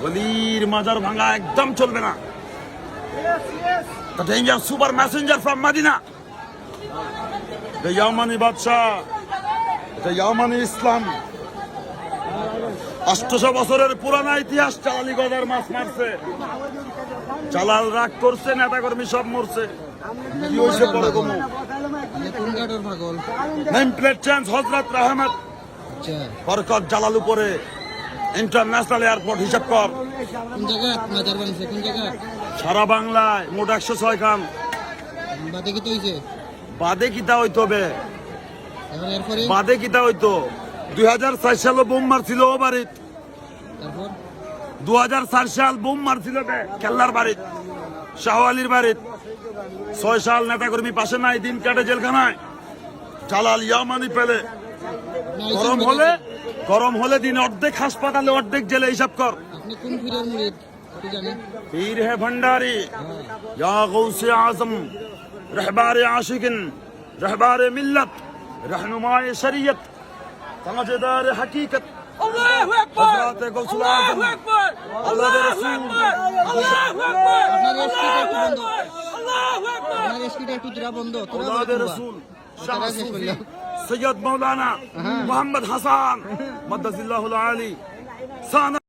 ওলির মাজার ভাঙা একদম চলবে না। The danger super messenger from Medina, the Yamani Badsha, the Yamani Islam। 800 বছরের পুরানা ইতিহাস। চালালি গদার মাছ মারছে, চালাল রাগ করছে, নেতা কর্মী সব মরছে। কি হয়েছে পরে কমু? নেম প্লেট চেঞ্জ হযরত রহমত বরকত জালাল উপরে ইন্টারন্যাশনাল এয়ারপোর্ট। হিসাব কর কোন জায়গা মাজার বানছে, কোন জায়গা? সারা বাংলায় মোট 106 খান। বাদে কি হইছে? বাদে কিতা হইতো বে? এখন এরপরে বাদে কিতা হইতো? 2004 সালে বোম মারছিল ও বাড়িত। তারপর 2004 সাল বোম মারছিল বে কেল্লার বাড়িত, শাহওয়ালির বাড়িত। 6 সাল নেতা কর্মী পাশে নাই, দিন কাটে জেলখানায়। জালাল ইয়ামানি পেলে গরম হলে দিন অর্ধেক হাসপাতালে, অর্ধেক জেলে। হিসাব কর। আপনি কোন পীরের মুরিদ একটু জানেন? পীর হে ভন্ডারি, ইয়া গৌসে আজম, रहबार आशिकिन, रहबार मिल्लत, रहनुमाए शरीयत, ताजेदार हकीकत, अल्लाहु अकबर, हज़रत गौसुल आज़म, अल्लाह के रसूल। আপনার স্পিড একটু জোরা বন্ধ। अल्लाह के रसूल शाह सूफी सैयद मौलाना मोहम्मद हसन मद्दसिल्लाहुल आली साना।